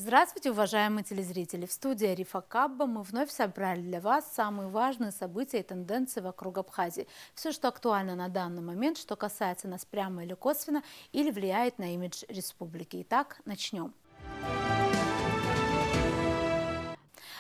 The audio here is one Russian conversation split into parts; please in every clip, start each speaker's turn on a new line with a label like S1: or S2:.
S1: Здравствуйте, уважаемые телезрители! В студии Арифа Кабба мы вновь собрали для вас самые важные события и тенденции вокруг Абхазии. Все, что актуально на данный момент, что касается нас прямо или косвенно, или влияет на имидж республики. Итак, начнем.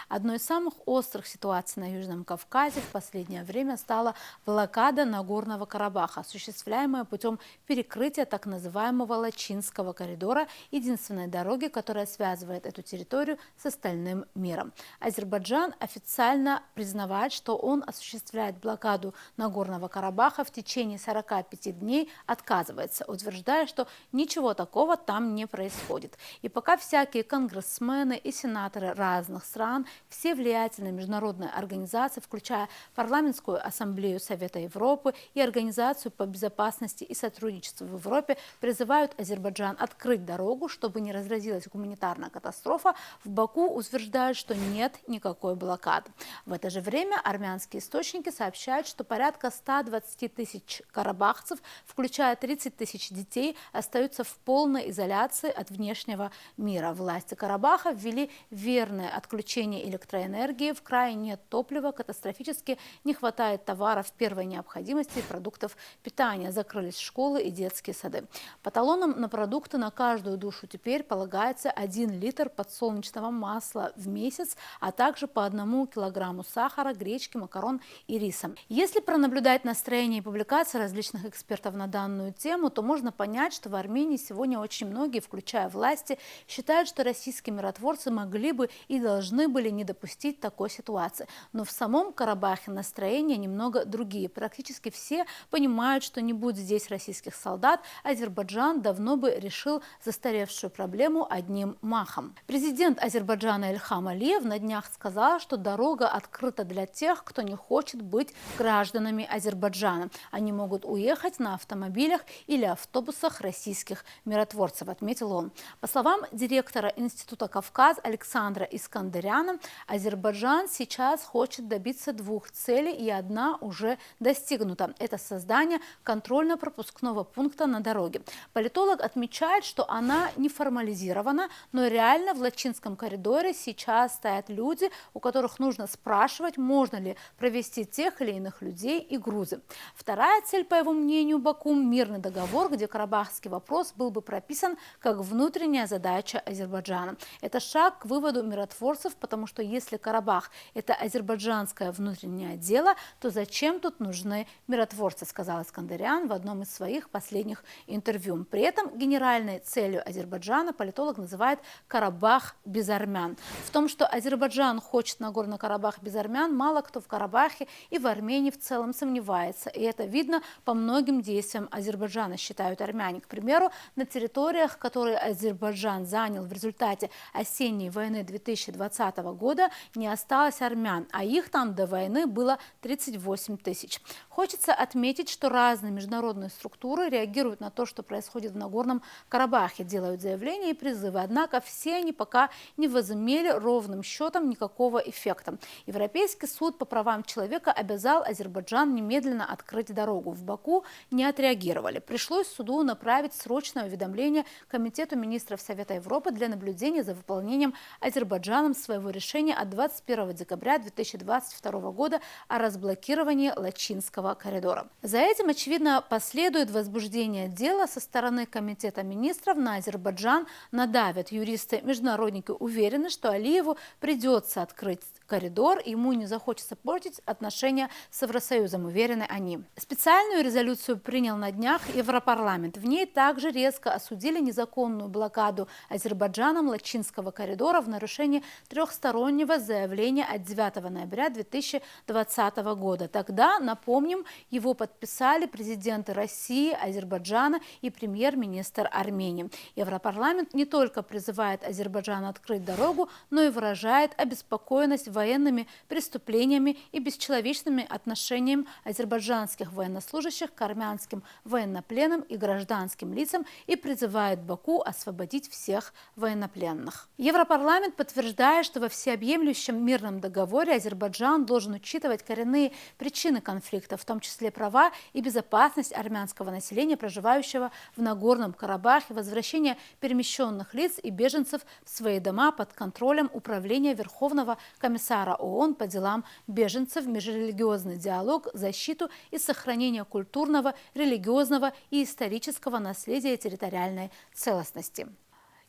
S1: Одной из самых острых ситуаций на Южном Кавказе в последнее время стала блокада Нагорного Карабаха, осуществляемая путем перекрытия так называемого Лачинского коридора, единственной дороги, которая связывает эту территорию с остальным миром. Азербайджан официально признавает, что он осуществляет блокаду Нагорного Карабаха в течение 45 дней, отказывается, утверждая, что ничего такого там не происходит. И пока всякие конгрессмены и сенаторы разных стран, все влиятельные международные организации, включая Парламентскую ассамблею Совета Европы и Организацию по безопасности и сотрудничеству в Европе, призывают Азербайджан открыть дорогу, чтобы не разразилась гуманитарная катастрофа, в Баку утверждают, что нет никакой блокады. В это же время армянские источники сообщают, что порядка 120 тысяч карабахцев, включая 30 тысяч детей, остаются в полной изоляции от внешнего мира. Власти Карабаха ввели верное отключение электроэнергии, в крае нет топлива, катастрофически не хватает товаров первой необходимости и продуктов питания, закрылись школы и детские сады. По талонам на продукты на каждую душу теперь полагается 1 литр подсолнечного масла в месяц, а также по 1 килограмму сахара, гречки, макарон и риса. Если пронаблюдать настроение и публикации различных экспертов на данную тему, то можно понять, что в Армении сегодня очень многие, включая власти, считают, что российские миротворцы могли бы и должны были не допустить такой ситуации. Но в самом Карабахе настроения немного другие. Практически все понимают, что не будь здесь российских солдат, Азербайджан давно бы решил застаревшую проблему одним махом. Президент Азербайджана Ильхам Алиев на днях сказал, что дорога открыта для тех, кто не хочет быть гражданами Азербайджана. Они могут уехать на автомобилях или автобусах российских миротворцев, отметил он. По словам директора Института Кавказ Александра Искандеряна, Азербайджан сейчас хочет добиться 2 целей, и одна уже достигнута. Это создание контрольно-пропускного пункта на дороге. Политолог отмечает, что она не формализирована, но реально в Лачинском коридоре сейчас стоят люди, у которых нужно спрашивать, можно ли провести тех или иных людей и грузы. Вторая цель, по его мнению, Баку – мирный договор, где карабахский вопрос был бы прописан как внутренняя задача Азербайджана. Это шаг к выводу миротворцев, потому что если Карабах – это азербайджанское внутреннее дело, то зачем тут нужны миротворцы, сказал Искандерян в одном из своих последних интервью. При этом генеральной целью Азербайджана политолог называет Карабах без армян. В том, что Азербайджан хочет Нагорный Карабах без армян, мало кто в Карабахе и в Армении в целом сомневается. И это видно по многим действиям Азербайджана, считают армяне. К примеру, на территориях, которые Азербайджан занял в результате осенней войны 2020 года, не осталось армян, а их там до войны было 38 тысяч. Хочется отметить, что разные международные структуры реагируют на то, что происходит в Нагорном Карабахе, делают заявления и призывы, однако все они пока не возымели ровным счетом никакого эффекта. Европейский суд по правам человека обязал Азербайджан немедленно открыть дорогу. В Баку не отреагировали. Пришлось суду направить срочное уведомление Комитету министров Совета Европы для наблюдения за выполнением Азербайджаном своего решения от 21 декабря 2022 года о разблокировании Лачинского коридора. За этим, очевидно, последует возбуждение дела со стороны Комитета министров на Азербайджан. Надавят юристы-международники, уверены, что Алиеву придется открыть коридор, и ему не захочется портить отношения с Евросоюзом, уверены они. Специальную резолюцию принял на днях Европарламент. В ней также резко осудили незаконную блокаду Азербайджаном Лачинского коридора в нарушении трехстороннего заявления от 9 ноября 2020 года. Тогда, напомним, его подписали президенты России, Азербайджана и премьер-министр Армении. Европарламент не только призывает Азербайджан открыть дорогу, но и выражает обеспокоенность военными преступлениями и бесчеловечными отношениями азербайджанских военнослужащих к армянским военнопленным и гражданским лицам и призывает Баку освободить всех военнопленных. Европарламент подтверждает, что во все всеобъемлющем мирном договоре Азербайджан должен учитывать коренные причины конфликта, в том числе права и безопасность армянского населения, проживающего в Нагорном Карабахе, возвращение перемещенных лиц и беженцев в свои дома под контролем Управления Верховного комиссара ООН по делам беженцев, межрелигиозный диалог, защиту и сохранение культурного, религиозного и исторического наследия территориальной целостности.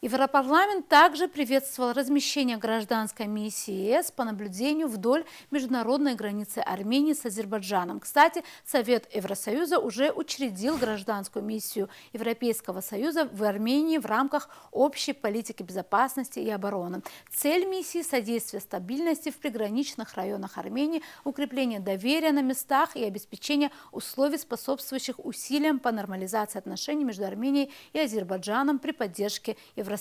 S1: Европарламент также приветствовал размещение гражданской миссии ЕС по наблюдению вдоль международной границы Армении с Азербайджаном. Кстати, Совет Евросоюза уже учредил гражданскую миссию Европейского Союза в Армении в рамках общей политики безопасности и обороны. Цель миссии – содействие стабильности в приграничных районах Армении, укрепление доверия на местах и обеспечение условий, способствующих усилиям по нормализации отношений между Арменией и Азербайджаном при поддержке Евросоюза.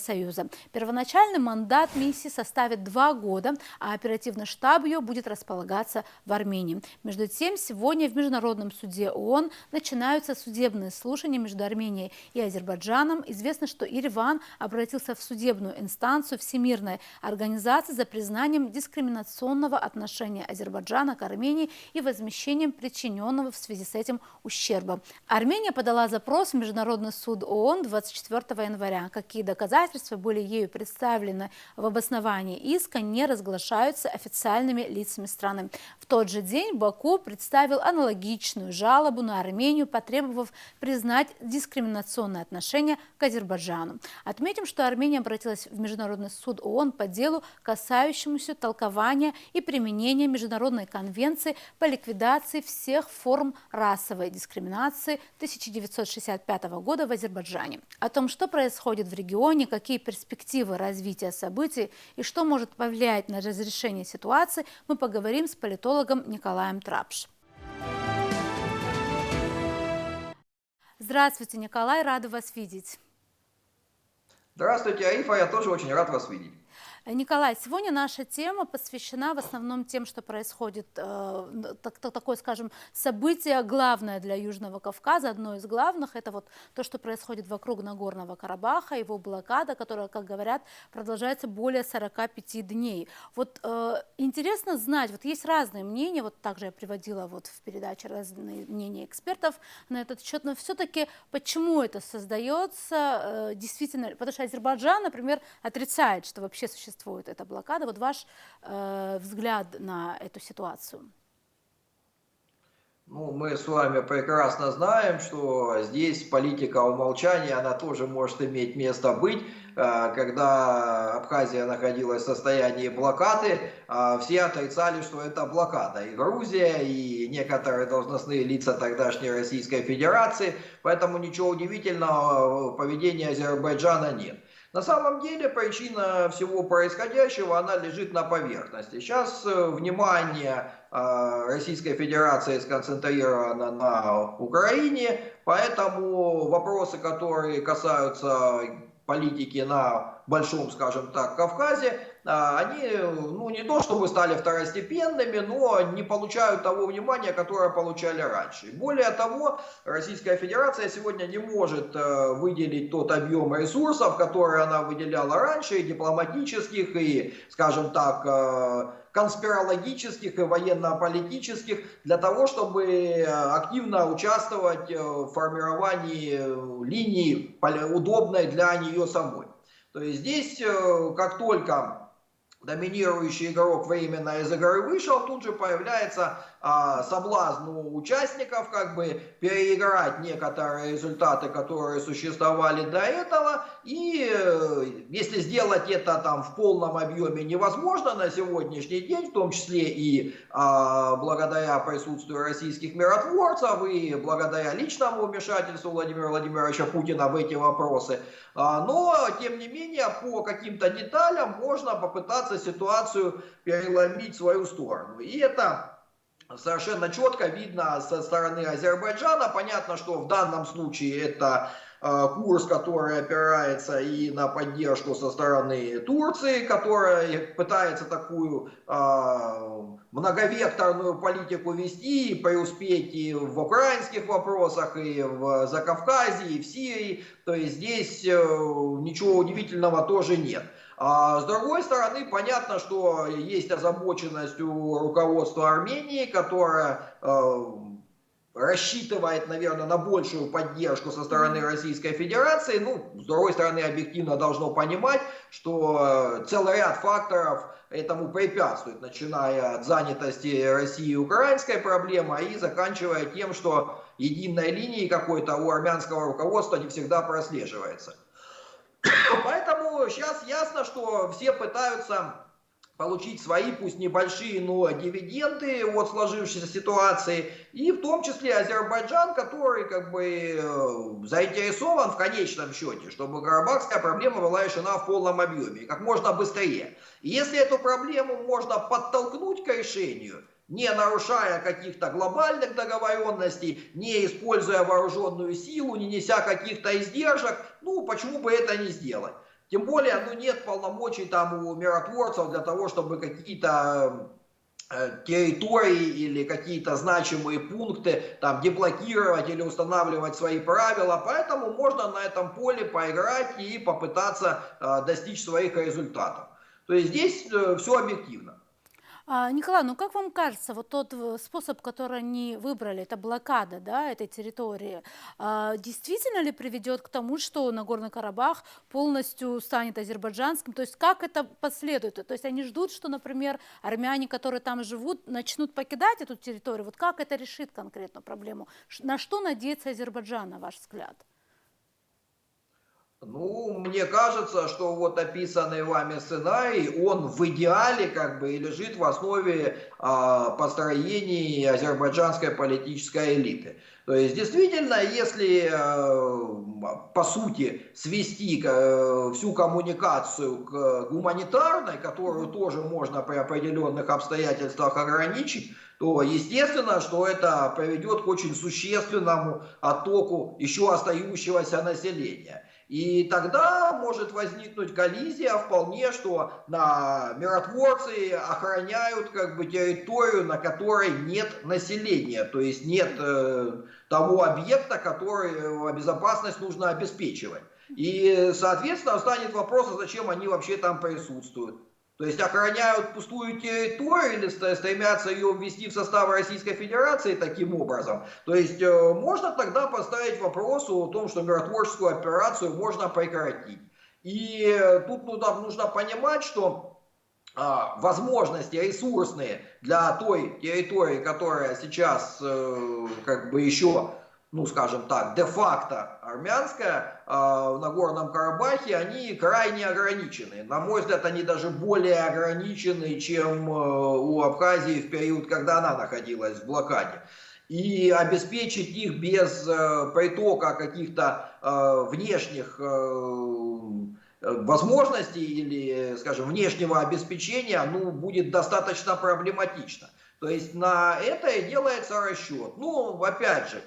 S1: Первоначальный мандат миссии составит 2 года, а оперативный штаб ее будет располагаться в Армении. Между тем, сегодня в Международном суде ООН начинаются судебные слушания между Арменией и Азербайджаном. Известно, что Ереван обратился в судебную инстанцию Всемирной организации за признанием дискриминационного отношения Азербайджана к Армении и возмещением причиненного в связи с этим ущерба. Армения подала запрос в Международный суд ООН 24 января. Какие доказательства были ею представлены в обосновании иска, не разглашаются официальными лицами страны. В тот же день Баку представил аналогичную жалобу на Армению, потребовав признать дискриминационное отношение к Азербайджану. Отметим, что Армения обратилась в Международный суд ООН по делу, касающемуся толкования и применения Международной конвенции по ликвидации всех форм расовой дискриминации 1965 года в Азербайджане. О том, что происходит в регионе, какие перспективы развития событий и что может повлиять на разрешение ситуации, мы поговорим с политологом Николаем Трапш. Здравствуйте, Николай, рада вас видеть.
S2: Здравствуйте, Аифа, я тоже очень рад вас видеть.
S1: Николай, сегодня наша тема посвящена в основном тем, что происходит, такое, скажем, событие главное для Южного Кавказа, одно из главных, это вот то, что происходит вокруг Нагорного Карабаха, его блокада, которая, как говорят, продолжается более 45 дней. Вот интересно знать, вот есть разные мнения, вот также я приводила вот в передаче разные мнения экспертов на этот счет, но все-таки почему это создается, действительно, потому что Азербайджан, например, отрицает, что вообще существует эта блокада. Вот ваш взгляд на эту ситуацию.
S2: Ну, мы с вами прекрасно знаем, что здесь политика умолчания, она тоже может иметь место быть. Когда Абхазия находилась в состоянии блокады, все отрицали, что это блокада. И Грузия, и некоторые должностные лица тогдашней Российской Федерации. Поэтому ничего удивительного в поведении Азербайджана нет. На самом деле причина всего происходящего, она лежит на поверхности. Сейчас внимание Российской Федерации сконцентрировано на Украине, поэтому вопросы, которые касаются политики на большом, скажем так, Кавказе, они, ну, не то чтобы стали второстепенными, но не получают того внимания, которое получали раньше. Более того, Российская Федерация сегодня не может выделить тот объем ресурсов, который она выделяла раньше, и дипломатических, и, скажем так, конспирологических и военно-политических, для того, чтобы активно участвовать в формировании линии, удобной для нее самой. То есть здесь, как только доминирующий игрок временно из игры вышел, тут же появляется соблазн у участников как бы переиграть некоторые результаты, которые существовали до этого, и если сделать это там в полном объеме невозможно на сегодняшний день, в том числе и благодаря присутствию российских миротворцев и благодаря личному вмешательству Владимира Владимировича Путина в эти вопросы, но тем не менее по каким-то деталям можно попытаться ситуацию переломить в свою сторону. И это совершенно четко видно со стороны Азербайджана. Понятно, что в данном случае это курс, который опирается и на поддержку со стороны Турции, которая пытается такую многовекторную политику вести, и преуспеть и в украинских вопросах, и в Закавказье, и в Сирии. То есть здесь ничего удивительного тоже нет. А с другой стороны, понятно, что есть озабоченность у руководства Армении, которая рассчитывает, наверное, на большую поддержку со стороны Российской Федерации. Ну, с другой стороны, объективно должно понимать, что целый ряд факторов этому препятствует, начиная от занятости России и украинской проблемы, и заканчивая тем, что единой линии какой-то у армянского руководства не всегда прослеживается. Поэтому сейчас ясно, что все пытаются получить свои, пусть небольшие, но дивиденды от сложившейся ситуации, и в том числе Азербайджан, который как бы заинтересован в конечном счете, чтобы карабахская проблема была решена в полном объеме, и как можно быстрее. И если эту проблему можно подтолкнуть к решению, не нарушая каких-то глобальных договоренностей, не используя вооруженную силу, не неся каких-то издержек, ну почему бы это не сделать? Тем более, ну, нет полномочий там у миротворцев для того, чтобы какие-то территории или какие-то значимые пункты там деблокировать или устанавливать свои правила. Поэтому можно на этом поле поиграть и попытаться достичь своих результатов. То есть здесь все объективно.
S1: Николай, ну как вам кажется, вот тот способ, который они выбрали, это блокада, да, этой территории, действительно ли приведет к тому, что Нагорный Карабах полностью станет азербайджанским? То есть как это последует? То есть они ждут, что, например, армяне, которые там живут, начнут покидать эту территорию? Вот как это решит конкретно проблему? На что надеется Азербайджан, на ваш взгляд?
S2: Ну, мне кажется, что вот описанный вами сценарий, он в идеале как бы и лежит в основе построений азербайджанской политической элиты. То есть, действительно, если, по сути, свести всю коммуникацию к гуманитарной, которую тоже можно при определенных обстоятельствах ограничить, то естественно, что это приведет к очень существенному оттоку еще остающегося населения. И тогда может возникнуть коллизия вполне, что миротворцы охраняют как бы территорию, на которой нет населения, то есть нет того объекта, который безопасность нужно обеспечивать. И, соответственно, встанет вопрос, а зачем они вообще там присутствуют. То есть охраняют пустую территорию или стремятся ее ввести в состав Российской Федерации таким образом. То есть можно тогда поставить вопрос о том, что миротворческую операцию можно прекратить. И тут нужно понимать, что возможности ресурсные для той территории, которая сейчас как бы еще, ну скажем так, де-факто армянская, в Нагорном Карабахе, они крайне ограничены. На мой взгляд, они даже более ограничены, чем у Абхазии в период, когда она находилась в блокаде. И обеспечить их без притока каких-то внешних возможностей или, скажем, внешнего обеспечения, ну, будет достаточно проблематично. То есть на это и делается расчет. Ну, опять же,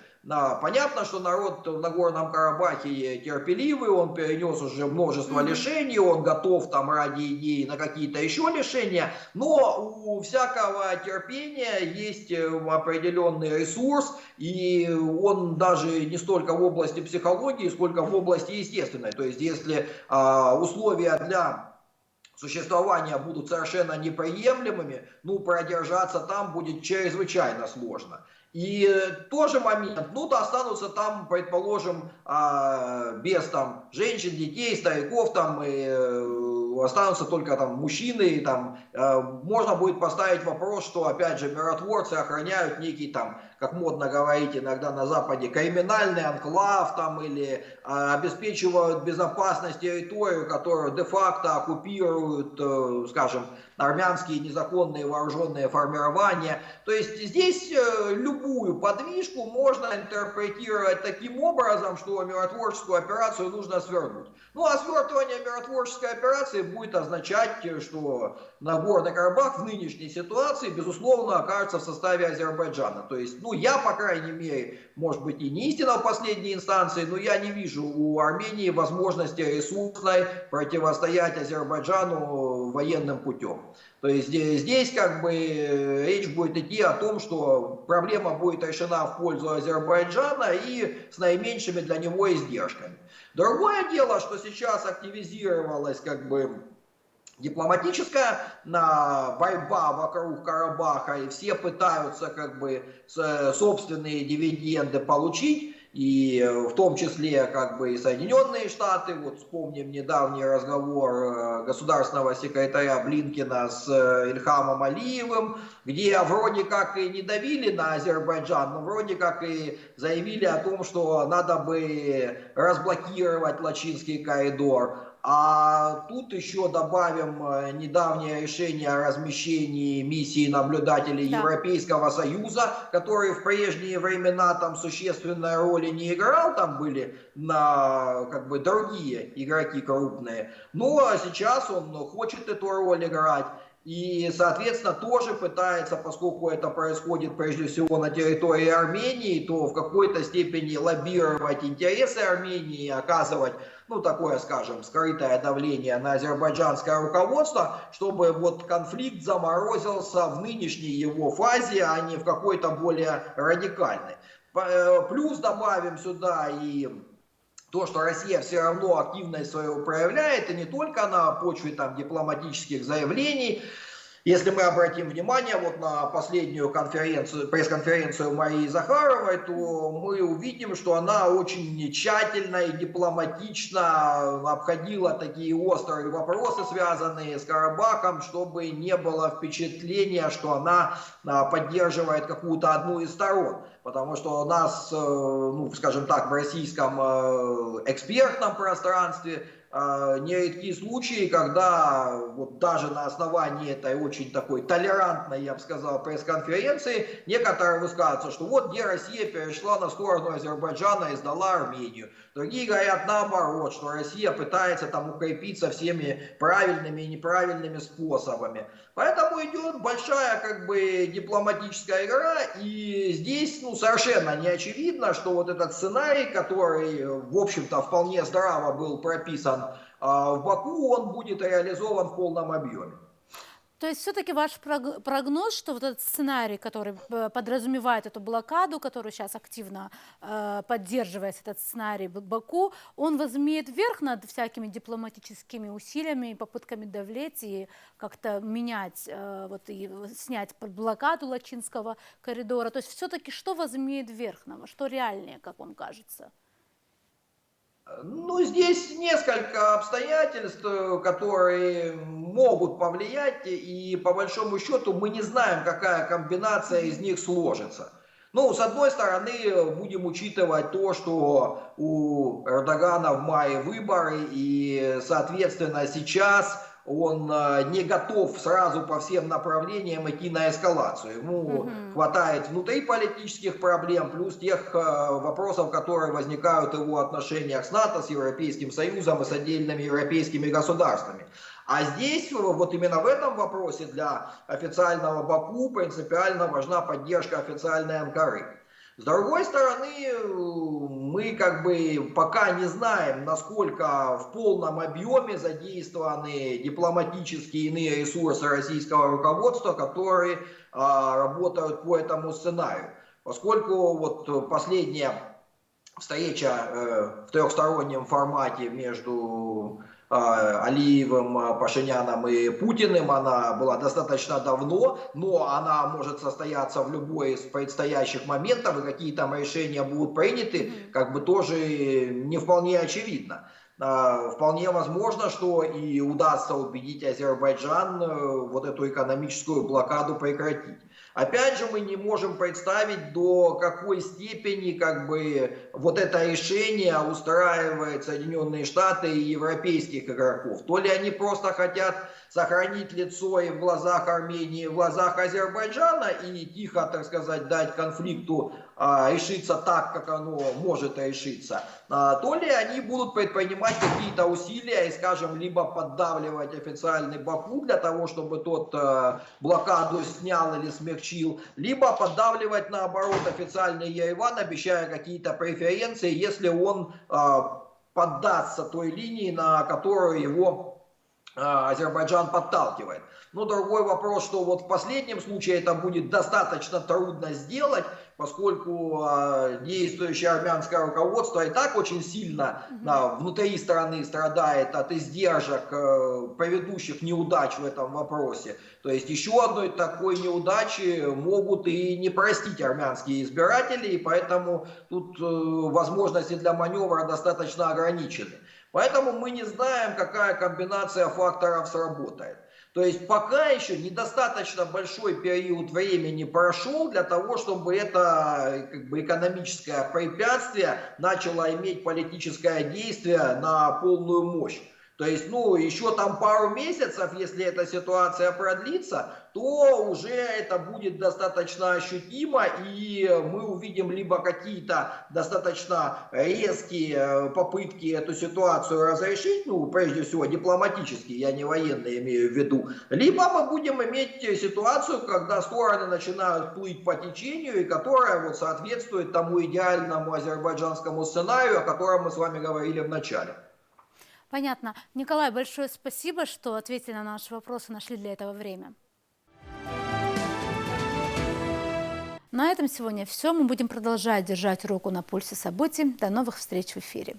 S2: понятно, что народ в Нагорном Карабахе терпеливый, он перенес уже множество лишений, он готов там ради идеи на какие-то еще лишения, но у всякого терпения есть определенный ресурс, и он даже не столько в области психологии, сколько в области естественной. То есть если условия для существования будут совершенно неприемлемыми, ну, продержаться там будет чрезвычайно сложно. И тоже момент, ну, то останутся там, предположим, без там женщин, детей, стариков, там, и останутся только там мужчины, и там можно будет поставить вопрос, что, опять же, миротворцы охраняют некий там, как модно говорить иногда на Западе, криминальный анклав там, или обеспечивают безопасность территорию, которую де-факто оккупируют, скажем, армянские незаконные вооруженные формирования. То есть здесь любую подвижку можно интерпретировать таким образом, что миротворческую операцию нужно свернуть. Ну а свертывание миротворческой операции будет означать, что Нагорный Карабах в нынешней ситуации, безусловно, окажется в составе Азербайджана. То есть, ну я, по крайней мере, может быть и не истина в последней инстанции, но я не вижу у Армении возможности ресурсной противостоять Азербайджану военным путем. То есть здесь как бы речь будет идти о том, что проблема будет решена в пользу Азербайджана и с наименьшими для него издержками. Другое дело, что сейчас активизировалась как бы дипломатическая борьба вокруг Карабаха, и все пытаются как бы собственные дивиденды получить, и в том числе как бы и Соединенные Штаты. Вот вспомним недавний разговор государственного секретаря Блинкена с Ильхамом Алиевым, где вроде как и не давили на Азербайджан, но вроде как и заявили о том, что надо бы разблокировать Лачинский коридор. А тут еще добавим недавнее решение о размещении миссии наблюдателей Европейского Союза, который в прежние времена там существенной роли не играл, там были как бы другие игроки крупные. Но сейчас он хочет эту роль играть. И, соответственно, тоже пытается, поскольку это происходит прежде всего на территории Армении, то в какой-то степени лоббировать интересы Армении, оказывать, ну, такое, скажем, скрытое давление на азербайджанское руководство, чтобы вот конфликт заморозился в нынешней его фазе, а не в какой-то более радикальной. Плюс добавим сюда и то, что Россия все равно активность свою проявляет, и не только на почве там дипломатических заявлений. Если мы обратим внимание вот на последнюю пресс-конференцию Марии Захаровой, то мы увидим, что она очень тщательно и дипломатично обходила такие острые вопросы, связанные с Карабахом, чтобы не было впечатления, что она поддерживает какую-то одну из сторон. Потому что у нас, ну, скажем так, в российском экспертном пространстве нередки случаи, когда вот даже на основании этой очень такой толерантной, я бы сказал, пресс-конференции, некоторые высказываются, что вот где Россия перешла на сторону Азербайджана и сдала Армению. Другие говорят наоборот, что Россия пытается там укрепиться всеми правильными и неправильными способами. Поэтому идет большая как бы дипломатическая игра, и здесь ну, совершенно не очевидно, что вот этот сценарий, который в общем-то вполне здраво был прописан в Баку, он будет реализован в полном объеме.
S1: То есть все-таки ваш прогноз, что вот этот сценарий, который подразумевает эту блокаду, которую сейчас активно поддерживает этот сценарий Баку, он возымеет верх над всякими дипломатическими усилиями и попытками давлеть и как-то менять, вот, и снять блокаду Лачинского коридора. То есть все-таки что возымеет верх, что реальнее, как вам кажется?
S2: Ну, здесь несколько обстоятельств, которые могут повлиять, и по большому счету мы не знаем, какая комбинация из них сложится. Ну, с одной стороны, будем учитывать то, что у Эрдогана в мае выборы, и, соответственно, сейчас он не готов сразу по всем направлениям идти на эскалацию. Ему хватает внутриполитических проблем, плюс тех вопросов, которые возникают в его отношениях с НАТО, с Европейским Союзом и с отдельными европейскими государствами. А здесь, вот именно в этом вопросе для официального Баку принципиально важна поддержка официальной Анкары. С другой стороны, мы как бы пока не знаем, насколько в полном объеме задействованы дипломатические и иные ресурсы российского руководства, которые работают по этому сценарию. Поскольку вот последняя встреча в трехстороннем формате между Алиевым, Пашиняном и Путиным, она была достаточно давно, но она может состояться в любой из предстоящих моментов, и какие там решения будут приняты, как бы тоже не вполне очевидно. Вполне возможно, что и удастся убедить Азербайджан вот эту экономическую блокаду прекратить. Опять же, мы не можем представить, до какой степени как бы вот это решение устраивает Соединенные Штаты и европейских игроков. То ли они просто хотят сохранить лицо и в глазах Армении, и в глазах Азербайджана и тихо, так сказать, дать конфликту решиться так, как оно может решиться, то ли они будут предпринимать какие-то усилия и, скажем, либо поддавливать официальный Баку для того, чтобы тот блокаду снял или смягчил, либо поддавливать, наоборот, официальный Ереван, обещая какие-то преференции, если он поддастся той линии, на которую его Азербайджан подталкивает. Но другой вопрос, что вот в последнем случае это будет достаточно трудно сделать, поскольку действующее армянское руководство и так очень сильно внутри страны страдает от издержек предыдущих неудач в этом вопросе. То есть еще одной такой неудачи могут и не простить армянские избиратели, и поэтому тут возможности для маневра достаточно ограничены. Поэтому мы не знаем, какая комбинация факторов сработает. То есть пока еще недостаточно большой период времени прошел для того, чтобы это как бы экономическое препятствие начало иметь политическое действие на полную мощь. То есть, ну, еще там пару месяцев, если эта ситуация продлится, то уже это будет достаточно ощутимо, и мы увидим либо какие-то достаточно резкие попытки эту ситуацию разрешить, ну, прежде всего, дипломатически, я не военные имею в виду, либо мы будем иметь ситуацию, когда стороны начинают плыть по течению, и которая вот соответствует тому идеальному азербайджанскому сценарию, о котором мы с вами говорили в начале.
S1: Понятно. Николай, большое спасибо, что ответили на наши вопросы, нашли для этого время. На этом сегодня все. Мы будем продолжать держать руку на пульсе событий. До новых встреч в эфире.